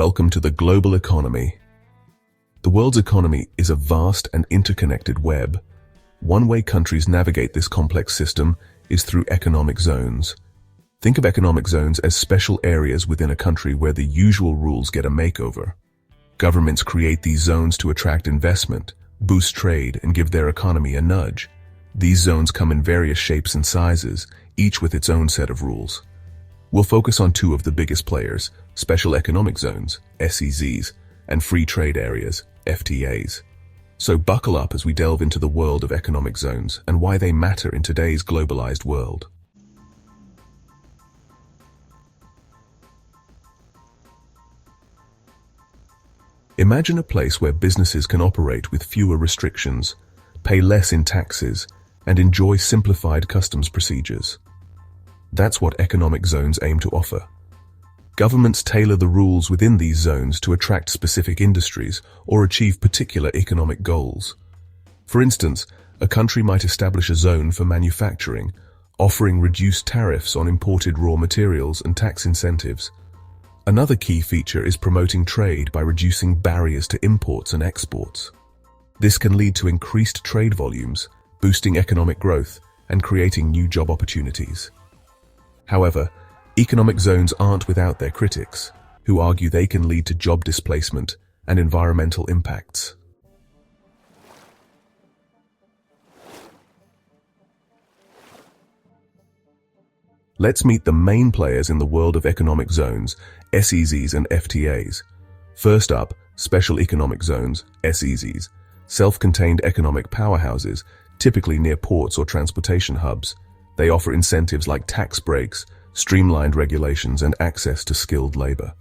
Welcome to the global economy. The world's economy is a vast and interconnected web. One way countries navigate this complex system is through economic zones. Think of economic zones as special areas within a country where the usual rules get a makeover. Governments create these zones to attract investment, boost trade, and give their economy a nudge. These zones come in various shapes and sizes, each with its own set of rules. We'll focus on two of the biggest players, special economic zones, SEZs, and free trade areas, FTAs. So buckle up as we delve into the world of economic zones and why they matter in today's globalized world. Imagine a place where businesses can operate with fewer restrictions, pay less in taxes, and enjoy simplified customs procedures. That's what economic zones aim to offer. Governments tailor the rules within these zones to attract specific industries or achieve particular economic goals. For instance, a country might establish a zone for manufacturing, offering reduced tariffs on imported raw materials and tax incentives. Another key feature is promoting trade by reducing barriers to imports and exports. This can lead to increased trade volumes, boosting economic growth, and creating new job opportunities. However, economic zones aren't without their critics, who argue they can lead to job displacement and environmental impacts. Let's meet the main players in the world of economic zones, SEZs and FTAs. First up, special economic zones, SEZs, self-contained economic powerhouses, typically near ports or transportation hubs. They offer incentives like tax breaks, streamlined regulations, and access to skilled labor.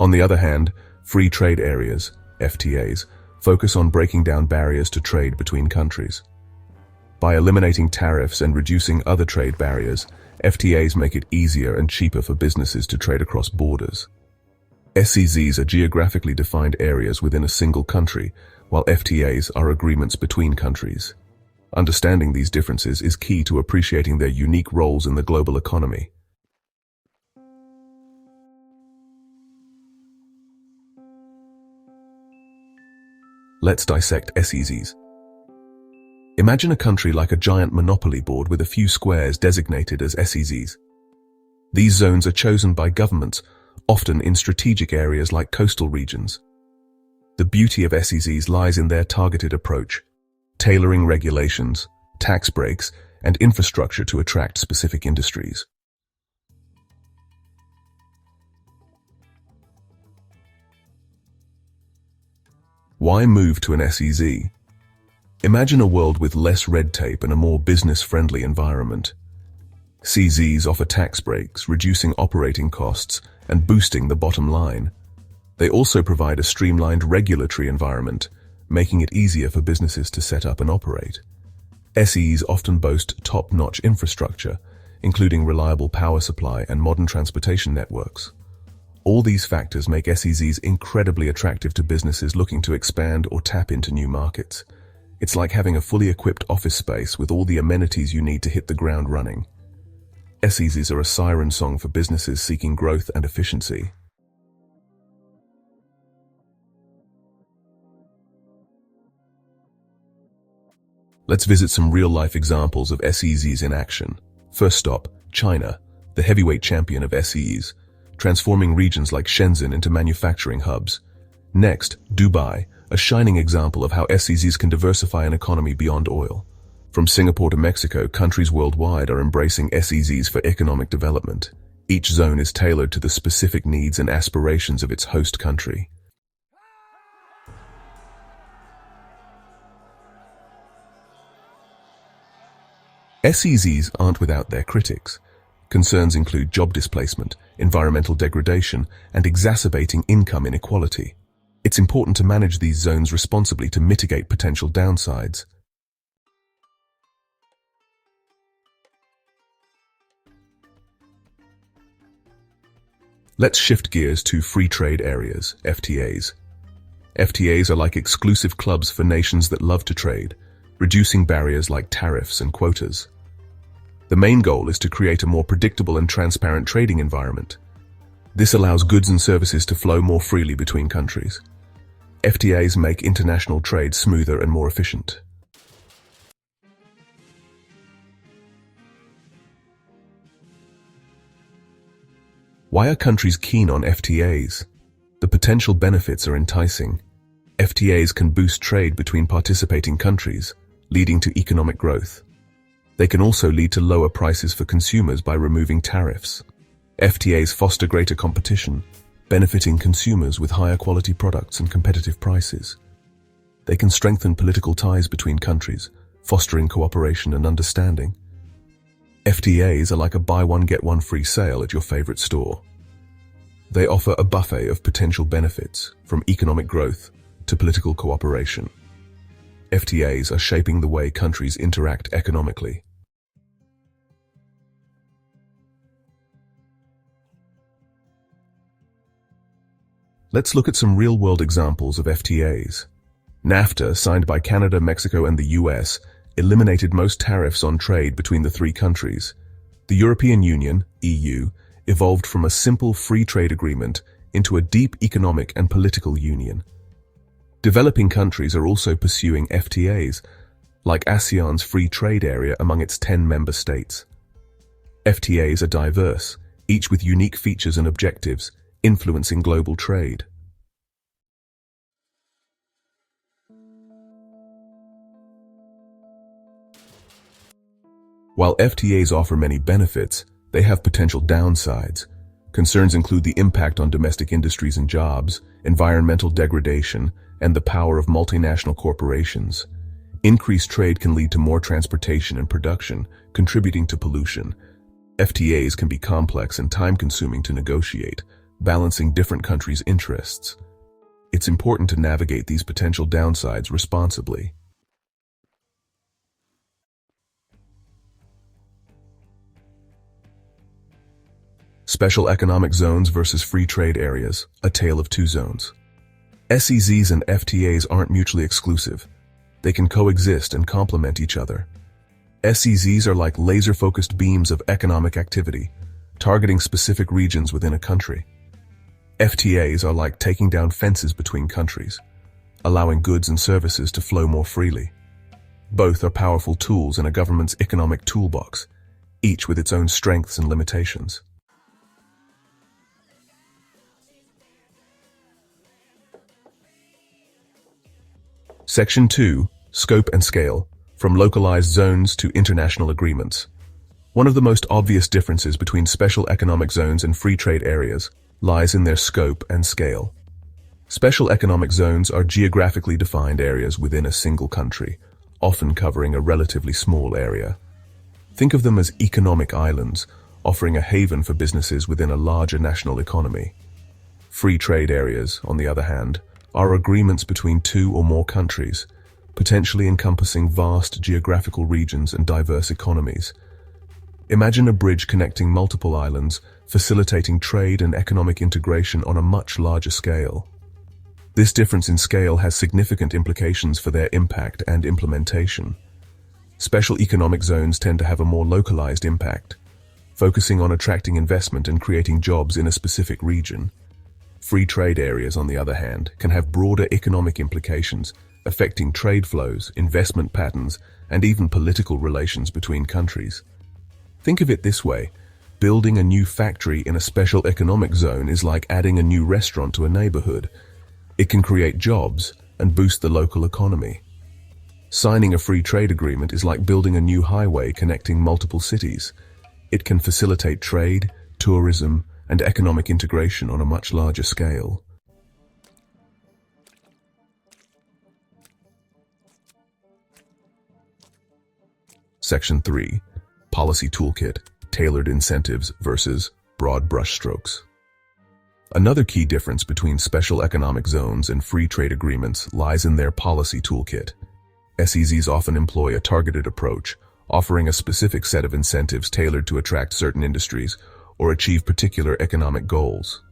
On the other hand, free trade areas, FTAs, focus on breaking down barriers to trade between countries. By eliminating tariffs and reducing other trade barriers, FTAs make it easier and cheaper for businesses to trade across borders. SEZs are geographically defined areas within a single country, while FTAs are agreements between countries. Understanding these differences is key to appreciating their unique roles in the global economy. Let's dissect SEZs. Imagine a country like a giant monopoly board with a few squares designated as SEZs. These zones are chosen by governments, often in strategic areas like coastal regions. The beauty of SEZs lies in their targeted approach, tailoring regulations, tax breaks, and infrastructure to attract specific industries. Why move to an SEZ? Imagine a world with less red tape and a more business-friendly environment. SEZs offer tax breaks, reducing operating costs and boosting the bottom line. They also provide a streamlined regulatory environment, making it easier for businesses to set up and operate. SEZs often boast top-notch infrastructure, including reliable power supply and modern transportation networks. All these factors make SEZs incredibly attractive to businesses looking to expand or tap into new markets. It's like having a fully equipped office space with all the amenities you need to hit the ground running. SEZs are a siren song for businesses seeking growth and efficiency. Let's visit some real-life examples of SEZs in action. First stop, China, the heavyweight champion of SEZs, transforming regions like Shenzhen into manufacturing hubs. Next, Dubai, a shining example of how SEZs can diversify an economy beyond oil. From Singapore to Mexico, countries worldwide are embracing SEZs for economic development. Each zone is tailored to the specific needs and aspirations of its host country. SEZs aren't without their critics. Concerns include job displacement, environmental degradation, and exacerbating income inequality. It's important to manage these zones responsibly to mitigate potential downsides. Let's shift gears to free trade areas, FTAs. FTAs are like exclusive clubs for nations that love to trade, reducing barriers like tariffs and quotas. The main goal is to create a more predictable and transparent trading environment. This allows goods and services to flow more freely between countries. FTAs make international trade smoother and more efficient. Why are countries keen on FTAs? The potential benefits are enticing. FTAs can boost trade between participating countries, leading to economic growth. They can also lead to lower prices for consumers by removing tariffs. FTAs foster greater competition, benefiting consumers with higher quality products and competitive prices. They can strengthen political ties between countries, fostering cooperation and understanding. FTAs are like a buy one get one free sale at your favorite store. They offer a buffet of potential benefits, from economic growth to political cooperation. FTAs are shaping the way countries interact economically. Let's look at some real-world examples of FTAs. NAFTA, signed by Canada, Mexico, and the US, eliminated most tariffs on trade between the three countries. The European Union, EU, evolved from a simple free trade agreement into a deep economic and political union. Developing countries are also pursuing FTAs, like ASEAN's free trade area among its 10 member states. FTAs are diverse, each with unique features and objectives, influencing global trade. While FTAs offer many benefits, they have potential downsides. Concerns include the impact on domestic industries and jobs, environmental degradation, and the power of multinational corporations. Increased trade can lead to more transportation and production, contributing to pollution. FTAs can be complex and time-consuming to negotiate, balancing different countries' interests. It's important to navigate these potential downsides responsibly. Special economic zones versus free trade areas, a tale of two zones. SEZs and FTAs aren't mutually exclusive. They can coexist and complement each other. SEZs are like laser-focused beams of economic activity, targeting specific regions within a country. FTAs are like taking down fences between countries, allowing goods and services to flow more freely. Both are powerful tools in a government's economic toolbox, each with its own strengths and limitations. Section 2. Scope and Scale, from Localized Zones to International Agreements. One of the most obvious differences between special economic zones and free trade areas lies in their scope and scale. Special economic zones are geographically defined areas within a single country, often covering a relatively small area. Think of them as economic islands, offering a haven for businesses within a larger national economy. Free trade areas, on the other hand, are agreements between two or more countries, potentially encompassing vast geographical regions and diverse economies. Imagine a bridge connecting multiple islands, facilitating trade and economic integration on a much larger scale. This difference in scale has significant implications for their impact and implementation. Special economic zones tend to have a more localized impact, focusing on attracting investment and creating jobs in a specific region. Free trade areas, on the other hand, can have broader economic implications, affecting trade flows, investment patterns, and even political relations between countries. Think of it this way: building a new factory in a special economic zone is like adding a new restaurant to a neighborhood. It can create jobs and boost the local economy. Signing a free trade agreement is like building a new highway connecting multiple cities. It can facilitate trade, tourism, and economic integration on a much larger scale. Section 3. Policy Toolkit, Tailored Incentives versus Broad Brushstrokes. Another key difference between special economic zones and free trade agreements lies in their policy toolkit. SEZs often employ a targeted approach, offering a specific set of incentives tailored to attract certain industries or achieve particular economic goals.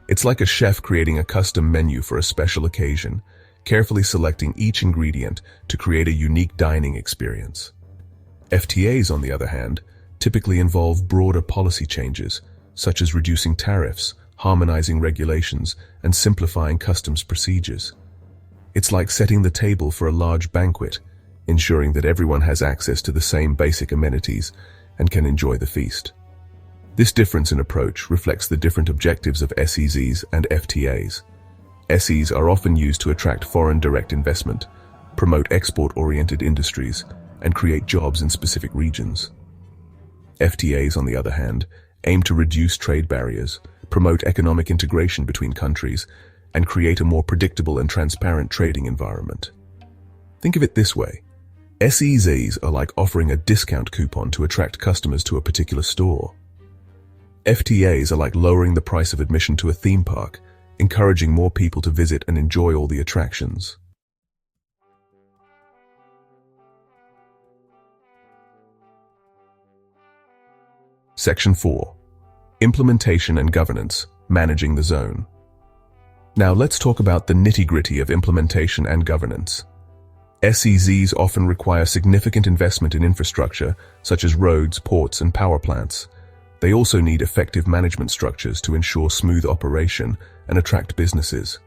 It's like a chef creating a custom menu for a special occasion, carefully selecting each ingredient to create a unique dining experience. FTAs, on the other hand, typically involve broader policy changes, such as reducing tariffs, harmonizing regulations, and simplifying customs procedures. It's like setting the table for a large banquet, ensuring that everyone has access to the same basic amenities and can enjoy the feast. This difference in approach reflects the different objectives of SEZs and FTAs. SEs are often used to attract foreign direct investment, promote export-oriented industries, and create jobs in specific regions. FTAs, on the other hand, aim to reduce trade barriers, promote economic integration between countries, and create a more predictable and transparent trading environment. Think of it this way. SEZs are like offering a discount coupon to attract customers to a particular store. FTAs are like lowering the price of admission to a theme park, encouraging more people to visit and enjoy all the attractions. Section 4. Implementation and governance, managing the zone. Now let's talk about the nitty-gritty of implementation and governance. SEZs often require significant investment in infrastructure, such as roads, ports, and power plants. They also need effective management structures to ensure smooth operation and attract businesses.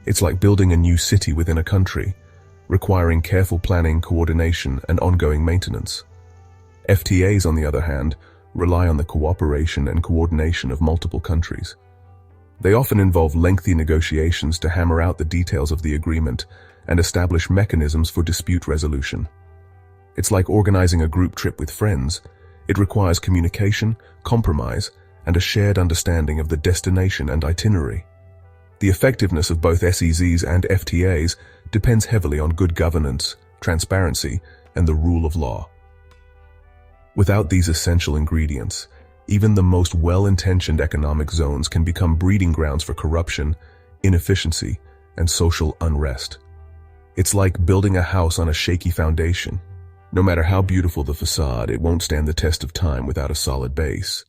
It's like building a new city within a country, requiring careful planning, coordination, and ongoing maintenance. FTAs, on the other hand, rely on the cooperation and coordination of multiple countries. They often involve lengthy negotiations to hammer out the details of the agreement and establish mechanisms for dispute resolution. It's like organizing a group trip with friends. It requires communication, compromise, and a shared understanding of the destination and itinerary. The effectiveness of both SEZs and FTAs depends heavily on good governance, transparency, and the rule of law. Without these essential ingredients, even the most well-intentioned economic zones can become breeding grounds for corruption, inefficiency, and social unrest. It's like building a house on a shaky foundation. No matter how beautiful the facade, it won't stand the test of time without a solid base.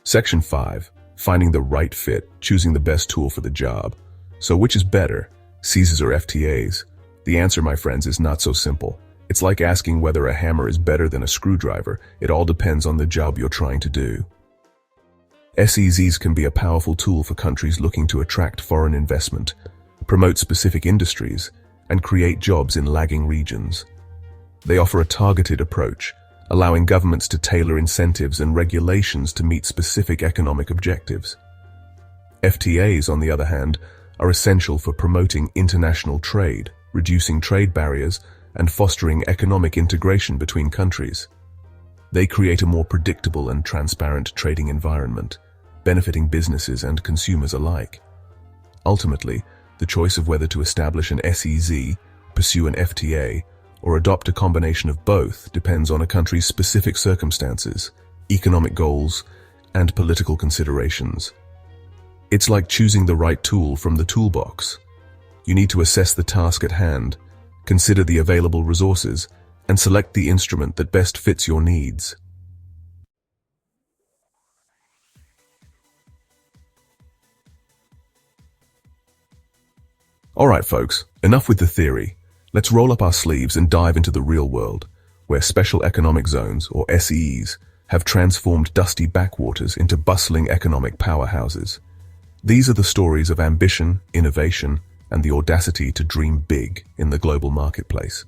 Section 5. Finding the right fit, choosing the best tool for the job. So which is better, SEZs or FTAs? The answer, my friends, is not so simple. It's like asking whether a hammer is better than a screwdriver. It all depends on the job you're trying to do. SEZs can be a powerful tool for countries looking to attract foreign investment, promote specific industries, and create jobs in lagging regions. They offer a targeted approach, allowing governments to tailor incentives and regulations to meet specific economic objectives. FTAs, on the other hand, are essential for promoting international trade, reducing trade barriers, and fostering economic integration between countries. They create a more predictable and transparent trading environment, benefiting businesses and consumers alike. Ultimately, the choice of whether to establish an SEZ, pursue an FTA, or adopt a combination of both depends on a country's specific circumstances, economic goals, and political considerations. It's like choosing the right tool from the toolbox. You need to assess the task at hand, consider the available resources, and select the instrument that best fits your needs. Alright folks, enough with the theory. Let's roll up our sleeves and dive into the real world, where special economic zones, or SEEs, have transformed dusty backwaters into bustling economic powerhouses. These are the stories of ambition, innovation, and the audacity to dream big in the global marketplace.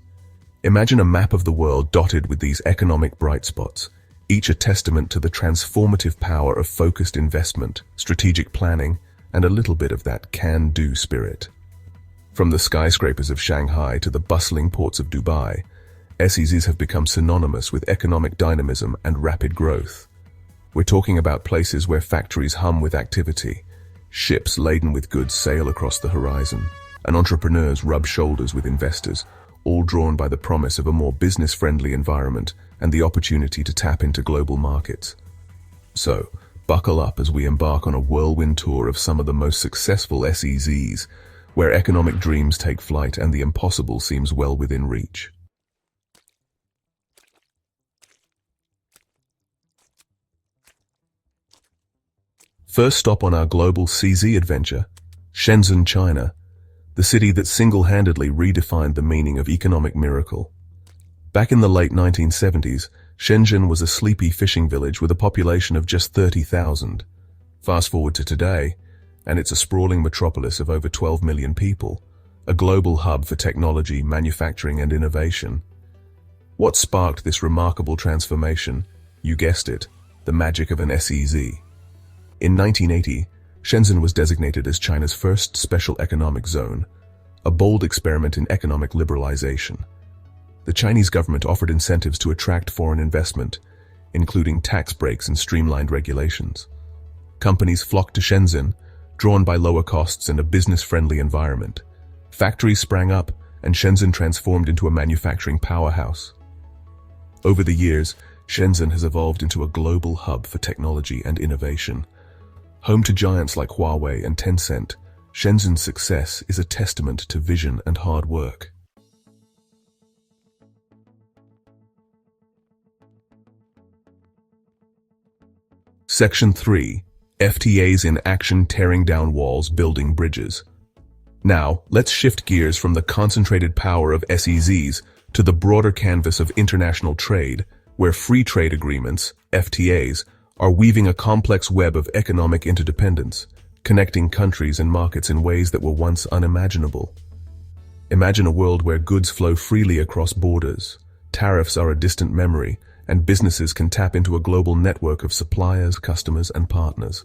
Imagine a map of the world dotted with these economic bright spots, each a testament to the transformative power of focused investment, strategic planning, and a little bit of that can-do spirit. From the skyscrapers of Shanghai to the bustling ports of Dubai, SEZs have become synonymous with economic dynamism and rapid growth. We're talking about places where factories hum with activity, ships laden with goods sail across the horizon, and entrepreneurs rub shoulders with investors, all drawn by the promise of a more business-friendly environment and the opportunity to tap into global markets. So, buckle up as we embark on a whirlwind tour of some of the most successful SEZs, where economic dreams take flight and the impossible seems well within reach. First stop on our global CZ adventure, Shenzhen, China. The the city that single-handedly redefined the meaning of economic miracle. Back in the late 1970s, Shenzhen was a sleepy fishing village with a population of just 30,000. Fast forward to today, and it's a sprawling metropolis of over 12 million people, a global hub for technology, manufacturing, and innovation. What sparked this remarkable transformation? You guessed it, the magic of an SEZ. In 1980, Shenzhen was designated as China's first special economic zone, a bold experiment in economic liberalization. The Chinese government offered incentives to attract foreign investment, including tax breaks and streamlined regulations. Companies flocked to Shenzhen, drawn by lower costs and a business-friendly environment. Factories sprang up, and Shenzhen transformed into a manufacturing powerhouse. Over the years, Shenzhen has evolved into a global hub for technology and innovation. Home to giants like Huawei and Tencent, Shenzhen's success is a testament to vision and hard work. Section 3. FTAs in action, tearing down walls, building bridges. Now, let's shift gears from the concentrated power of SEZs to the broader canvas of international trade, where free trade agreements, FTAs, are weaving a complex web of economic interdependence, connecting countries and markets in ways that were once unimaginable. Imagine a world where goods flow freely across borders, tariffs are a distant memory, and businesses can tap into a global network of suppliers, customers, and partners.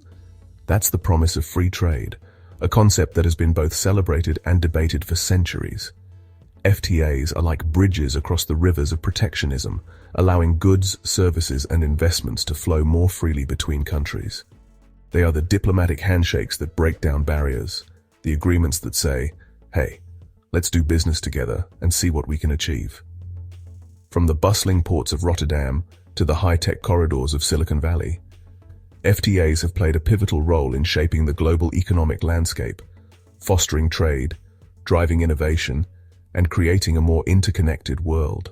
That's the promise of free trade, a concept that has been both celebrated and debated for centuries. FTAs are like bridges across the rivers of protectionism, allowing goods, services, and investments to flow more freely between countries. They are the diplomatic handshakes that break down barriers, the agreements that say, hey, let's do business together and see what we can achieve. From the bustling ports of Rotterdam to the high-tech corridors of Silicon Valley, FTAs have played a pivotal role in shaping the global economic landscape, fostering trade, driving innovation, and creating a more interconnected world.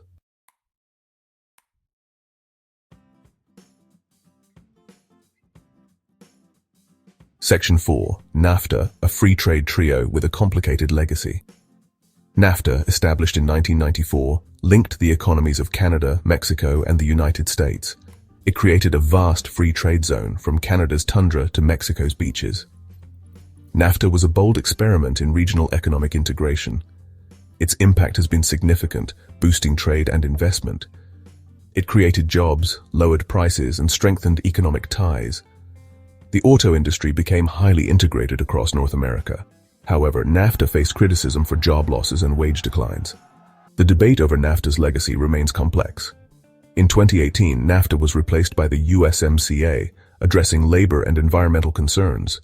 Section 4. NAFTA, a free trade trio with a complicated legacy. NAFTA, established in 1994, linked the economies of Canada, Mexico, and the United States. It created a vast free trade zone from Canada's tundra to Mexico's beaches. NAFTA was a bold experiment in regional economic integration. Its impact has been significant, boosting trade and investment. It created jobs, lowered prices, and strengthened economic ties. The auto industry became highly integrated across North America. However, NAFTA faced criticism for job losses and wage declines. The debate over NAFTA's legacy remains complex. In 2018, NAFTA was replaced by the USMCA, addressing labor and environmental concerns.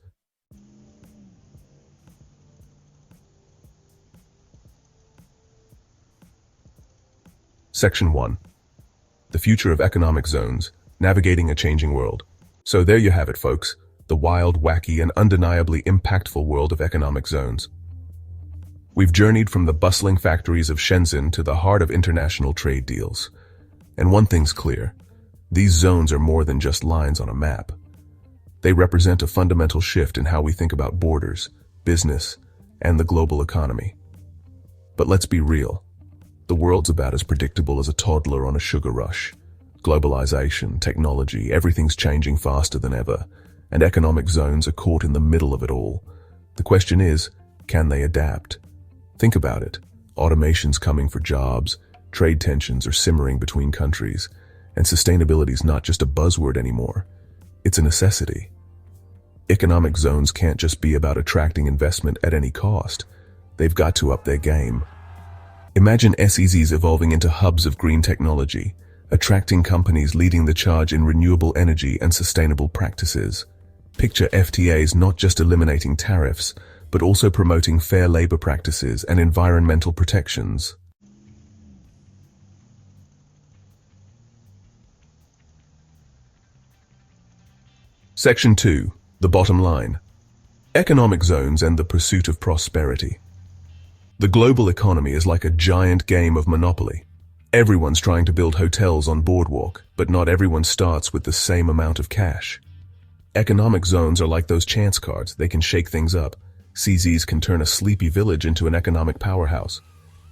Section 1. The future of economic zones, navigating a changing world. So there you have it, folks, the wild, wacky, and undeniably impactful world of economic zones. We've journeyed from the bustling factories of Shenzhen to the heart of international trade deals. And one thing's clear, these zones are more than just lines on a map. They represent a fundamental shift in how we think about borders, business, and the global economy. But let's be real. The world's about as predictable as a toddler on a sugar rush. Globalization, technology, everything's changing faster than ever, and economic zones are caught in the middle of it all. The question is, can they adapt? Think about it. Automation's coming for jobs, trade tensions are simmering between countries, and sustainability's not just a buzzword anymore. It's a necessity. Economic zones can't just be about attracting investment at any cost. They've got to up their game. Imagine SEZs evolving into hubs of green technology, attracting companies leading the charge in renewable energy and sustainable practices. Picture FTAs not just eliminating tariffs, but also promoting fair labor practices and environmental protections. Section 2. The bottom line. Economic zones and the pursuit of prosperity. The global economy is like a giant game of Monopoly. Everyone's trying to build hotels on Boardwalk, but not everyone starts with the same amount of cash. Economic zones are like those chance cards. They can shake things up, SEZs can turn a sleepy village into an economic powerhouse.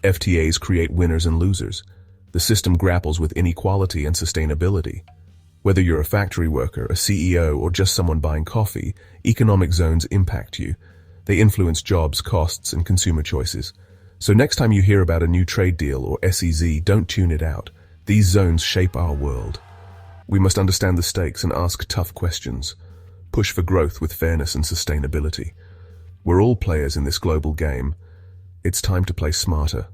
FTAs create winners and losers. The system grapples with inequality and sustainability. Whether you're a factory worker, a CEO, or just someone buying coffee, economic zones impact you. They influence jobs, costs, and consumer choices. So next time you hear about a new trade deal or SEZ, don't tune it out. These zones shape our world. We must understand the stakes and ask tough questions. Push for growth with fairness and sustainability. We're all players in this global game. It's time to play smarter.